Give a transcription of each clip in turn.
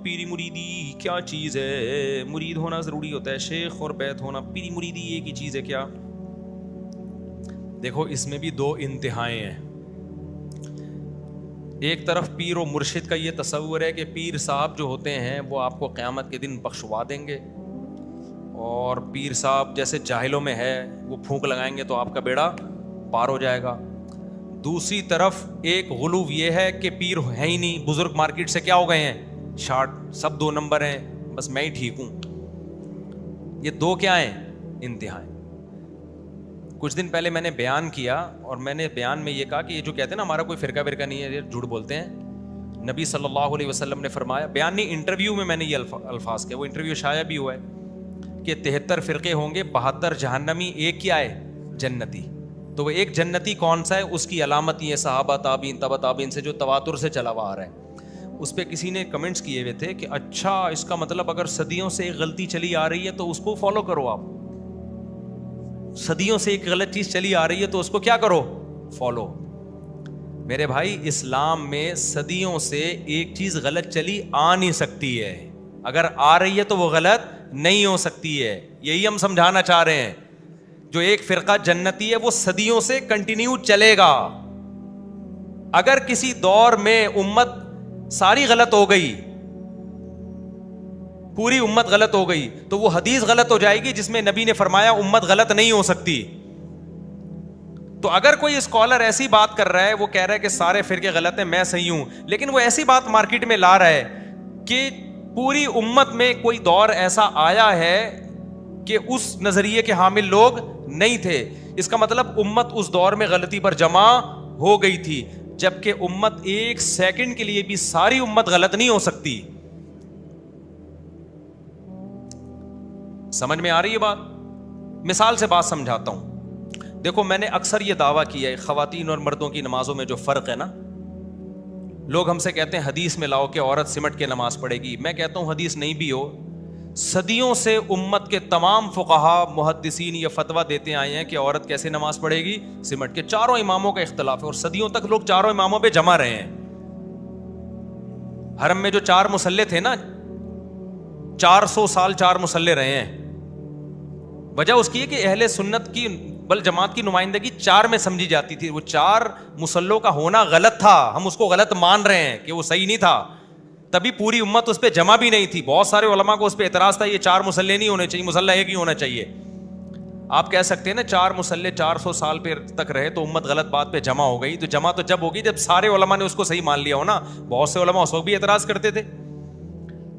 پیری مریدی کیا چیز ہے؟ مرید ہونا ضروری ہوتا ہے؟ شیخ اور بیت ہونا، پیری مریدی ایک ہی چیز ہے کیا؟ دیکھو اس میں بھی دو انتہائیں ہیں. ایک طرف پیر و مرشد کا یہ تصور ہے کہ پیر صاحب جو ہوتے ہیں وہ آپ کو قیامت کے دن بخشوا دیں گے، اور پیر صاحب جیسے جاہلوں میں ہے وہ پھونک لگائیں گے تو آپ کا بیڑا پار ہو جائے گا. دوسری طرف ایک غلو یہ ہے کہ پیر ہے ہی نہیں، بزرگ مارکیٹ سے کیا ہو گئے ہیں؟ شارٹ، سب 2 نمبر ہیں، بس میں ہی ٹھیک ہوں. یہ دو کیا ہیں؟ انتہائیں. کچھ دن پہلے میں نے بیان کیا، اور میں نے بیان میں یہ کہا کہ یہ جو کہتے ہیں نا ہمارا کوئی فرقہ ورقہ نہیں ہے، یہ جھوٹ بولتے ہیں. نبی صلی اللہ علیہ وسلم نے فرمایا، بیان نہیں انٹرویو میں نے یہ الفاظ کہے، وہ انٹرویو شائع بھی ہوا ہے کہ 73 فرقے ہوں گے، 72 جہنمی، ایک کیا ہے؟ جنتی. تو وہ ایک جنتی کون سا ہے؟ اس کی علامت یہ صحابہ تابعین تبع تابعین سے جو تواتر سے چلا ہوا آ رہا ہے. اس پہ کسی نے کمنٹس کیے ہوئے تھے کہ اچھا اس کا مطلب اگر صدیوں سے ایک غلطی چلی آ رہی ہے تو اس کو فالو کرو. آپ صدیوں سے ایک غلط چیز چلی آ رہی ہے تو اس کو کیا کرو؟ فالو. میرے بھائی اسلام میں صدیوں سے ایک چیز غلط چلی آ نہیں سکتی ہے، اگر آ رہی ہے تو وہ غلط نہیں ہو سکتی ہے. یہی ہم سمجھانا چاہ رہے ہیں. جو ایک فرقہ جنتی ہے وہ صدیوں سے کنٹینیو چلے گا. اگر کسی دور میں امت ساری غلط ہو گئی، پوری امت غلط ہو گئی، تو وہ حدیث غلط ہو جائے گی جس میں نبی نے فرمایا امت غلط نہیں ہو سکتی. تو اگر کوئی اسکالر ایسی بات کر رہا ہے، وہ کہہ رہا ہے کہ سارے فرقے غلط ہیں، میں صحیح ہوں، لیکن وہ ایسی بات مارکیٹ میں لا رہا ہے کہ پوری امت میں کوئی دور ایسا آیا ہے کہ اس نظریے کے حامل لوگ نہیں تھے، اس کا مطلب امت اس دور میں غلطی پر جمع ہو گئی تھی. جبکہ امت ایک سیکنڈ کے لیے بھی ساری امت غلط نہیں ہو سکتی. سمجھ میں آ رہی ہے بات؟ مثال سے بات سمجھاتا ہوں. دیکھو میں نے اکثر یہ دعویٰ کیا ہے، خواتین اور مردوں کی نمازوں میں جو فرق ہے نا، لوگ ہم سے کہتے ہیں حدیث میں لاؤ کہ عورت سمٹ کے نماز پڑھے گی. میں کہتا ہوں حدیث نہیں بھی ہو، صدیوں سے امت کے تمام فقہا محدثین یہ فتویٰ دیتے آئے ہیں کہ عورت کیسے نماز پڑھے گی؟ سمٹ کے. چاروں اماموں کا اختلاف ہے، اور صدیوں تک لوگ چاروں اماموں پہ جمع رہے ہیں. حرم میں جو 4 مصلے تھے نا، 400 سال 4 مصلے رہے ہیں. وجہ اس کی ہے کہ اہل سنت کی بل جماعت کی نمائندگی 4 میں سمجھی جاتی تھی. وہ 4 مصلوں کا ہونا غلط تھا، ہم اس کو غلط مان رہے ہیں کہ وہ صحیح نہیں تھا، تبھی پوری امت اس پہ جمع بھی نہیں تھی. بہت سارے علماء کو اس پہ اعتراض تھا، یہ 4 مصلے نہیں ہونے چاہیے، مصلی ایک ہی ہونا چاہیے. آپ کہہ سکتے ہیں نا 4 مصلے 400 سال پہ تک رہے تو امت غلط بات پہ جمع ہو گئی. تو جمع تو جب ہوگی جب سارے علماء نے اس کو صحیح مان لیا ہو نا. بہت سے علماء اس وقت بھی اعتراض کرتے تھے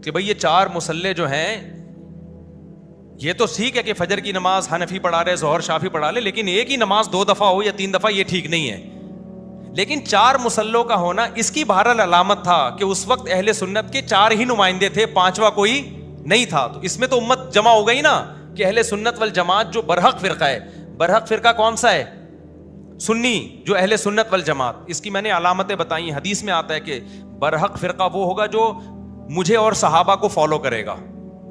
کہ بھئی یہ 4 مصلے جو ہیں، یہ تو ٹھیک ہے کہ فجر کی نماز حنفی پڑھا رہے، ظہر شافی پڑھا لے، لیکن ایک ہی نماز 2 دفعہ ہو یا 3 دفعہ یہ ٹھیک نہیں ہے. لیکن 4 مصلوں کا ہونا اس کی بہرحال علامت تھا کہ اس وقت اہل سنت کے 4 ہی نمائندے تھے، 5واں کوئی نہیں تھا. تو اس میں تو امت جمع ہو گئی نا کہ اہل سنت والجماعت جو برحق فرقہ ہے. برحق فرقہ کون سا ہے؟ سنی، جو اہل سنت والجماعت. اس کی میں نے علامتیں بتائی. حدیث میں آتا ہے کہ برحق فرقہ وہ ہوگا جو مجھے اور صحابہ کو فالو کرے گا.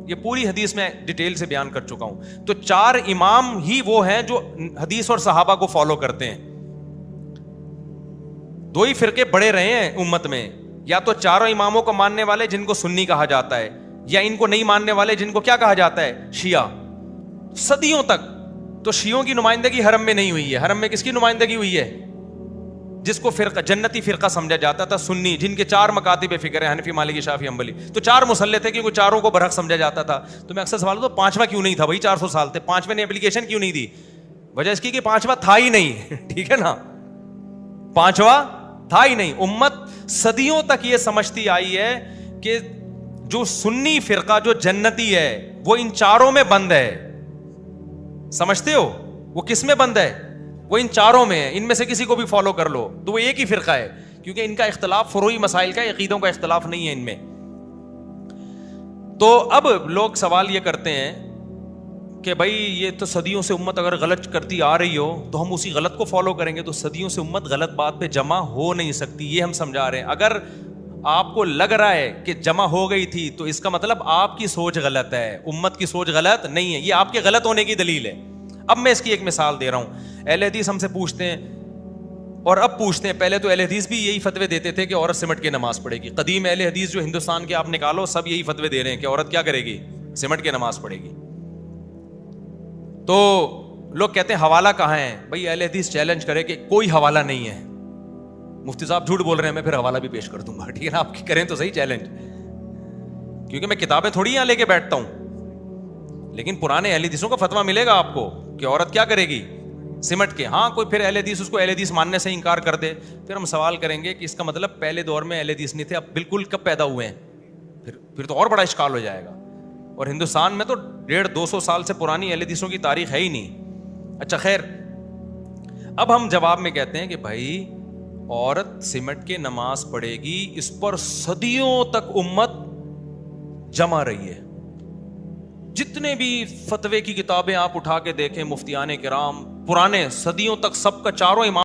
یہ پوری حدیث میں ڈیٹیل سے بیان کر چکا ہوں. تو 4 امام ہی وہ ہیں جو حدیث اور صحابہ کو فالو کرتے ہیں. 2 ہی فرقے بڑے رہے ہیں امت میں، یا تو چاروں اماموں کو ماننے والے جن کو سنی کہا جاتا ہے، یا ان کو نہیں ماننے والے جن کو کیا کہا جاتا ہے؟ شیعہ. صدیوں تک تو شیعوں کی نمائندگی حرم میں نہیں ہوئی ہے. حرم میں کس کی نمائندگی ہوئی ہے؟ جس کو فرقہ جنتی فرقہ سمجھا جاتا تھا، سنی، جن کے 4 مکاتب فکر ہیں، حنفی مالکی شافعی حنبلی. تو 4 مصلے تھے کیونکہ چاروں کو برحق سمجھا جاتا تھا. تو میں اکثر سوال تو 5واں کیوں نہیں تھا بھائی؟ 400 سال تھے، 5ویں نے اپلیکیشن کیوں نہیں دی؟ وجہ اس کی کہ 5واں تھا ہی نہیں. ٹھیک ہے نا، 5واں تھا ہی نہیں. امت صدیوں تک یہ سمجھتی آئی ہے کہ جو سنی فرقہ جو جنتی ہے وہ ان 4 میں بند ہے. سمجھتے ہو وہ کس میں بند ہے؟ وہ ان 4 میں ہے. ان میں سے کسی کو بھی فالو کر لو تو وہ ایک ہی فرقہ ہے، کیونکہ ان کا اختلاف فروعی مسائل کا، عقیدوں کا اختلاف نہیں ہے ان میں. تو اب لوگ سوال یہ کرتے ہیں کہ بھائی یہ تو صدیوں سے امت اگر غلط کرتی آ رہی ہو تو ہم اسی غلط کو فالو کریں گے. تو صدیوں سے امت غلط بات پہ جمع ہو نہیں سکتی، یہ ہم سمجھا رہے ہیں. اگر آپ کو لگ رہا ہے کہ جمع ہو گئی تھی تو اس کا مطلب آپ کی سوچ غلط ہے، امت کی سوچ غلط نہیں ہے. یہ آپ کے غلط ہونے کی دلیل ہے. اب میں اس کی ایک مثال دے رہا ہوں. اہل حدیث ہم سے پوچھتے ہیں اور اب پوچھتے ہیں, پہلے تو اہل حدیث بھی یہی فتوے دیتے تھے کہ عورت سمٹ کے نماز پڑھے گی. قدیم اہل حدیث جو ہندوستان کے آپ نکالو سب یہی فتوے دے رہے ہیں کہ عورت کیا کرے گی, سمٹ کے نماز پڑھے گی. تو لوگ کہتے ہیں حوالہ کہاں ہے؟ بھائی اہل حدیث چیلنج کرے کہ کوئی حوالہ نہیں ہے. مفتی صاحب جھوٹ بول رہے ہیں, میں پھر حوالہ بھی پیش کر دوں گا, ٹھیک ہے نا, آپ کی کریں تو صحیح چیلنج, کیونکہ میں کتابیں تھوڑی یہاں لے کے بیٹھتا ہوں. لیکن پرانے اہل حدیثوں کا فتویٰ ملے گا آپ کو کہ عورت کیا کرے گی, سمٹ کے. ہاں کوئی پھر اہل حدیث اس کو اہل حدیث ماننے سے انکار کر دے, پھر ہم سوال کریں گے کہ اس کا مطلب پہلے دور میں اہل حدیث نہیں تھے, اب بالکل کب پیدا ہوئے ہیں؟ پھر تو اور بڑا اشکال ہو جائے گا. اور ہندوستان میں تو 150-200 سال سے پرانی اہل حدیثوں کی تاریخ ہے ہی نہیں. اچھا خیر, اب ہم جواب میں کہتے ہیں کہ بھائی عورت سمٹ کے نماز پڑھے گی, اس پر صدیوں تک امت جمع رہی ہے. جتنے بھی فتوے کی کتابیں آپ اٹھا کے دیکھیں, مفتیان کرام پرانے صدیوں تک سب کا چاروں امام